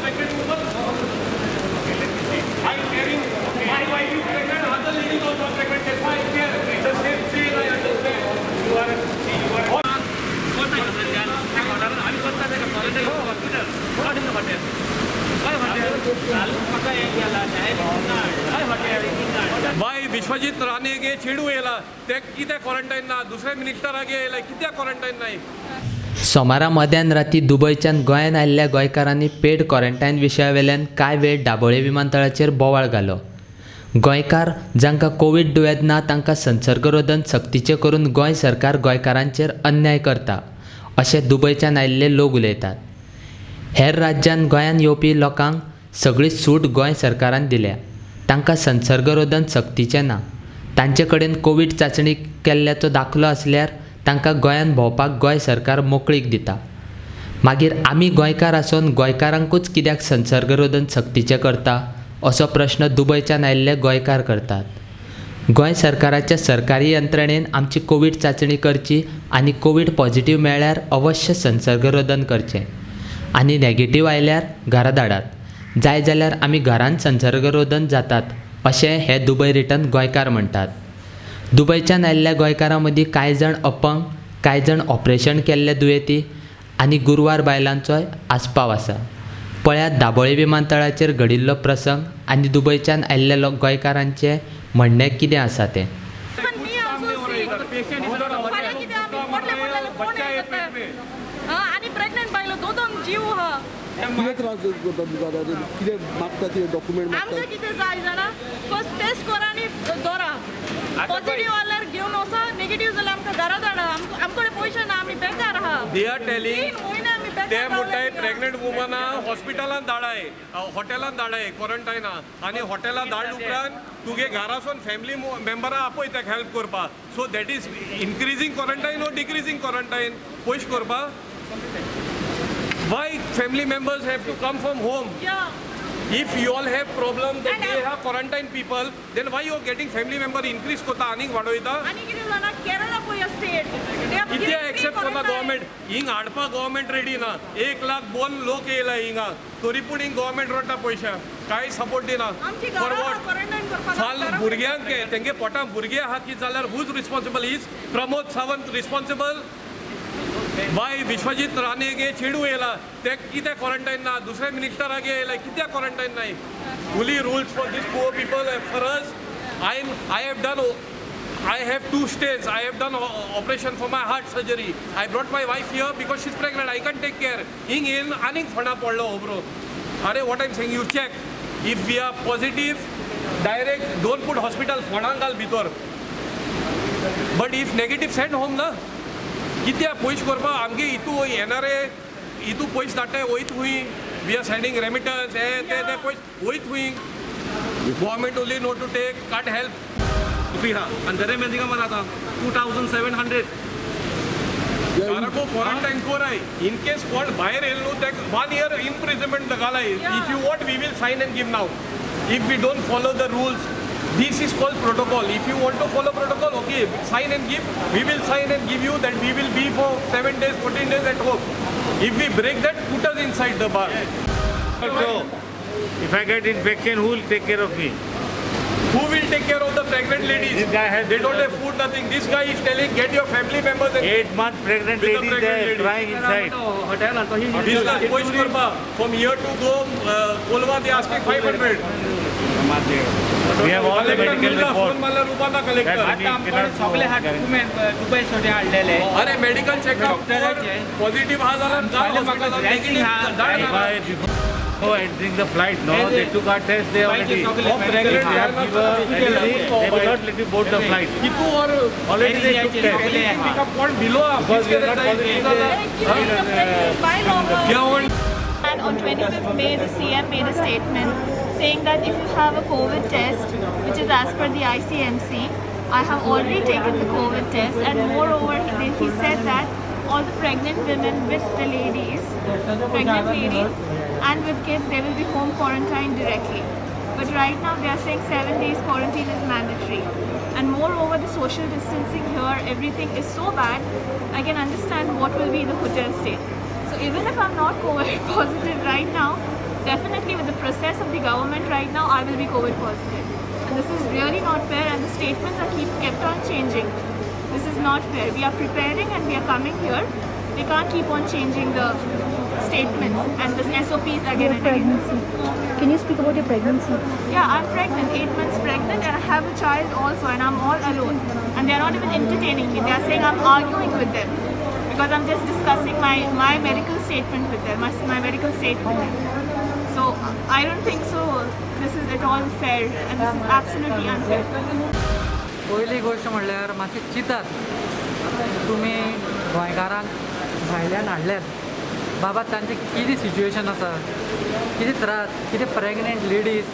pregnant woman. I'm caring. My wife is pregnant. Other ladies also are pregnant. That's why I care. The same thing I understand. You are. Why Vishwajeet राणेगे चेडू येला ते कित्याक quarantine ना दुसऱ्या मिनिस्टरागे येयला कित्याक क्वारंटाईन नाही सोमारा मध्यान राती दुबयच्यान गोंयांत आयिल्ल्या गोंयकारांनी पेड क्वॉरंटायन विशयावेल्यान कांय वेळ दाबोळे विमानतळाचेर बोवाळ घालो. गोंयकार जांकां कोवीड दुयेंत ना तांकां संसर्गरोधन सक्तीचें करून गोंय सरकार गोंयकारांचेर अन्याय करता अशें दुबयच्यान आयिल्ले लोक उलयतात. हेर राज्यान गोंयांत येवपी लोकांक सगळी सूट गोंय सरकारान दिल्या. तांकां संसर्गरोधन सक्तीचें ना. तांचे कडेन कोवीड चांचणी केल्ल्याचो दाखलो आसल्यार तांकां गोंयांत भोंवपाक गोंय सरकार मोकळीक दिता. मागीर आमी गोंयकार आसून गोंयकारांकूच कित्याक संसर्गरोधन सक्तीचें करता असो प्रश्न दुबयच्यान आयिल्ले गोंयकार करतात. गोंय सरकाराच्या सरकारी यंत्रणेन आमची कोवीड चांचणी करची आनी कोवीड पॉझिटिव्ह मेळ्ळ्यार अवश्य संसर्गरोधन करचें आनी नॅगेटीव्ह आयल्यार घरा धाडात. जाय जाल्यार आमी घरांत संसर्गरोधन जातात अशें हे दुबय रिटर्न गोंयकार म्हणटात. दुबयच्यान आयिल्ल्या गोंयकारां मदीं कांय जाण अपंग, कांय जाण ऑपरेशन केल्ले दुयेंती आनी गुरवार बायलांचोय आस्पाव आसा. पळयात दाबोळे विमानतळाचेर घडिल्लो प्रसंग आनी दुबयच्यान आयिल्ल्या गोंयकारांचें म्हणणें कितें आसा तें. आणि प्रेग्नेंट बायलो दोन जीव हा कितें त्रास करता कितें मागता कितें डॉक्युमेंट मागता आमकां कितें जाय जाणा फर्स्ट टेस्ट करा आनी दवरा पॉझिटिव्ह जाल्यार घेवन वचा नेगेटिव्ह जाल्यार आमकां घरा धाडा आमकडे पयशे ना आमी बेकार आहा दे आर टेलिंग 3 म्हयने आमी बेकार ते म्हणटाय प्रेग्नेंट वुमना हॉस्पिटलांत धाडाय हॉटेलांत धाडाय क्वॉरंटायना आनी हॉटेलांत धाड उपरांत तुगे घरासून फॅमिली मेंबरां आपय ताका हेल्प करपा सो दॅट इज इनक्रिजींग क्वॉरंटायन और डिक्रिजींग क्वॉरंटायन पयशे करपा Why family members have to come from home? Yeah. If you all have problem that they have quarantine people, then why you are getting family member increase kota aning vadoita? आणि कितें जाणा केरळा पळय state कित्या accept करना government हिंग हाडपा government ready ना 1 लाख 2 लोक येयला हिंगा तरी पूण हिंग गव्हर्नमेंट रोडटा पयशा काय सपोर्ट दिना फाल भुरग्यांक तेंगे पोटां भुरगे आहा कितें जाल्यार whose responsible is Pramod Sawant responsible why Vishwajeet राणेगे चेडू येयला ते कित्याक क्वॉरंटाईन ना दुसऱ्या मिनिस्टरागे येयला कित्याक क्वॉरंटाईन नाही only rules for these poor people for us I have 2 stays. I have done operation for my heart surgery. I brought my wife here because she's pregnant. I can't take care. In aning fana podlo obro. Are what I'm saying you check. If we are positive, direct don't put hospital fonangal bitor. But if negative send home na. कित्या पयस करपा आमगे इतू येणारे इतू पयस धाडटाय वयत हुई we are sending remittance हे ते पयस वयत हुई government only know to take can't help भी हा अंदर में दिगा मनाता 2700 को क्वारंटाइन कोराय इन केस कोण भायर येल नो ते 1 year imprisonment लगालाय if you want we will sign and give now if we don't follow the rules. This is called protocol. If you want to follow protocol, okay, sign and give. We will sign and give you that we will be for 7 days, 14 days at home. If we break that, put us inside the bar. Also, if I get infection, who will take care of me? Who will take care of the pregnant ladies? This guy has they don't have food, nothing. This guy is telling, get your family members. 8 months pregnant ladies, they are crying inside. This guy, Poish Kurma, from here to go, Kolwa, they asking 500. We have all the medical reports. अरे medical checkup positive हा झाला Oh, entering the flight, no, they took our test, they already. They have given anything, they will not let you board the flight. Already they took test. Because we are not positive. And on 25th May, the CM made a statement saying that if you have a COVID test, which is as per the ICMC, I have already taken the COVID test, and moreover, he said that all the pregnant women with the ladies, pregnant ladies, and with kids, they will be home quarantined directly. But right now, they are saying 7 days quarantine is mandatory. And moreover, the social distancing here, everything is so bad, I can understand what will be the hotel stay. So even if I'm not COVID positive right now, definitely with the process of the government right now, I will be COVID positive. And this is really not fair, and the statements are kept on changing. This is not fair. We are preparing and we are coming here. They can't keep on changing the statements and the SOPs again and again. Can you speak about your pregnancy? Yeah, I'm pregnant, 8 months pregnant, and I have a child also, and I'm all alone. And they're not even entertaining me. They're saying I'm arguing with them because I'm just discussing my medical statement with them, my medical state with them. So I don't think so. This is at all fair, and this is absolutely unfair. पयली गोष्ट म्हणल्यार मातशी चिंतात तुमी गोंयकारांक भायल्यान हाडल्यात बाबा तांचें कितें सिच्युएशन आसा कितें त्रास कितें प्रेग्नेंट लेडीज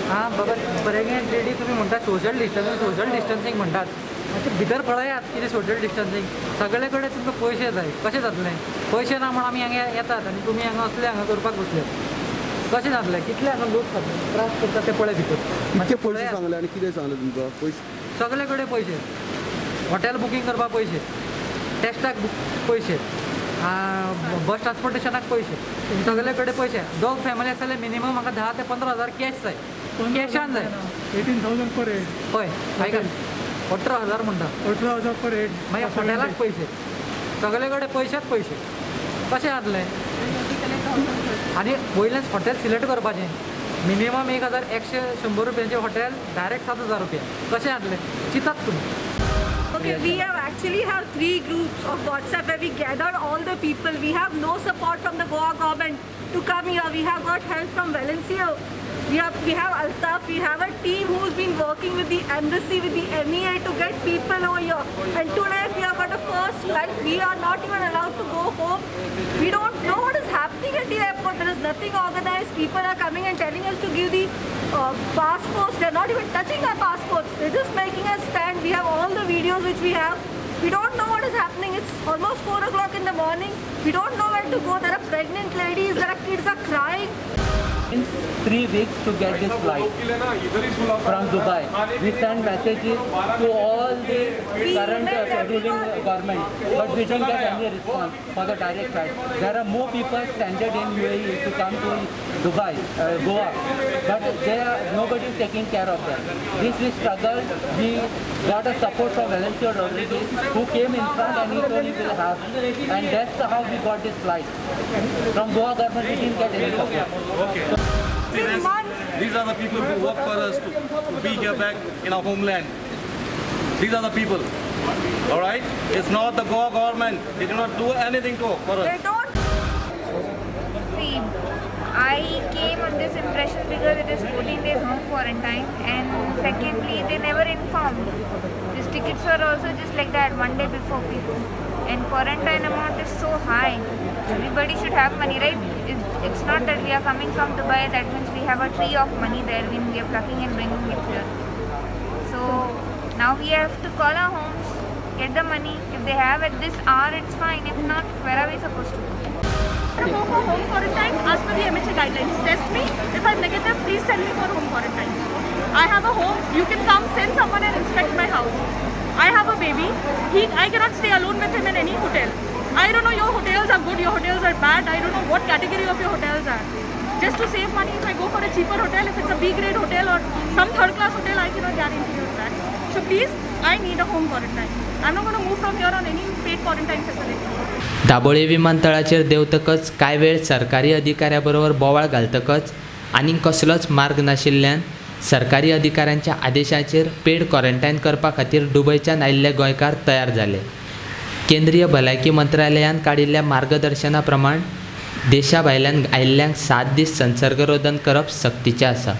बाबा प्रेग्नेंट लेडी तुमी म्हणटा सोशल डिस्टन्सींग म्हणटात मातशें भितर पळयात कितें सोशल डिस्टन्सींग सगळे कडेन तुमकां पयशे जाय कशें जातलें पयशे ना म्हण आमी हांगा येतात आनी तुमी हांगा असले हांगा करपाक बसले कशें जातलें कितले हांगा लोक त्रास करता ते पळय भितर कितके पयशे सांगले आनी कितें सांगलें तुमकां पयशे सगळे कडेन पयशे हॉटेल बुकींग करपाक पयशे टेस्टाक पयशे बस ट्रान्सपोर्टेशनाक पयशे सगळे कडेन पयशे दोग फॅमिली आसा जाल्यार मिनिमम म्हाका 10 ते 15,000 कॅश जाय कॅशान जाय 18,000 पर हेड पळय आयकात 18,000 म्हणटा 18,000 पर हेड मागीर हॉटेलाक पयशे सगळे कडेन पयशेच पयशे कशें जातलें आनी वयल्यान हॉटेल सिलेक्ट करपाचें मिनिमम 1,100 रुपयांचें हॉटेल डायरेक्ट 7,000 रुपया कशें जातलें चिंतात तुमी Okay, we have 3 groups of WhatsApp where we gathered all the people. We have no support from the Goa government to come here. We have got help from Valencia. We have Altaf. We have a team who's been working with the embassy, with the MEA to get people over here. And today we have got a first flight. We are not even allowed to go home. We don't know what is happening at the airport. There is nothing organized. People are coming and telling us to give the passports. They're not even touching our passports. They're just making us stand. We have all the videos which we have. We don't know what is happening. It's almost 4 o'clock in the morning. We don't know where to go. There are pregnant ladies. There are kids are crying. 3 weeks to get this flight from Dubai. We send messages to all the current ruling government, but we didn't get any response for the direct flight. There are more people stranded in UAE to come to Dubai, Goa, but nobody is taking care of them. This we struggled. We got a support from Valencia Rodriguez, who came in front and he told he will have, and that's how we got this flight. From Goa government we didn't get any support. Okay. These are the people who work for us to be here back in our homeland. These are the people. All right? It's not the Goa government. They do not do anything for us. They don't. See, I came on this impression because it is 14 days home quarantine, and secondly, they never informed. These tickets were also just like that 1 day before people. And quarantine amount is so high. Everybody should have money, right? It's not that we are coming from Dubai, that means we have a tree of money there when we are plucking and bringing it here. So now we have to call our homes, get the money. If they have at this hour, it's fine. If not, where are we supposed to go? To go for home quarantine as per the MHA guidelines. Test me. If I'm negative, please send me for home quarantine. I have a home. You can come, send someone and inspect my house. I have a baby. I cannot stay alone with him in any hotel. I don't know your hotels are good, your hotels are bad. I don't know what category of your hotels are. Just to save money, if I go for a cheaper hotel, if it's a B grade hotel or some third class hotel, I cannot guarantee you that. So please, I need a home quarantine. I'm not going to move from here on any paid quarantine facility. Dabole विमानतळाचेर देवतकच कांय वेळ सरकारी अधिकाऱ्याबरोबर बोवाळ घालतकच आनीक कसलोच मार्ग नाशिल्ल्यान सरकारी अधिकाऱ्यांच्या आदेशाचेर पेड क्वॉरंटायन करपा खातीर दुबयच्यान आयिल्ले गोंयकार तयार जाले. केंद्रीय भलायकी मंत्रालयान काडिल्ल्या मार्गदर्शना प्रमाण देशा भायल्यान आयिल्ल्यांक 7 दीस संसर्गरोधन करप सक्तीचें आसा.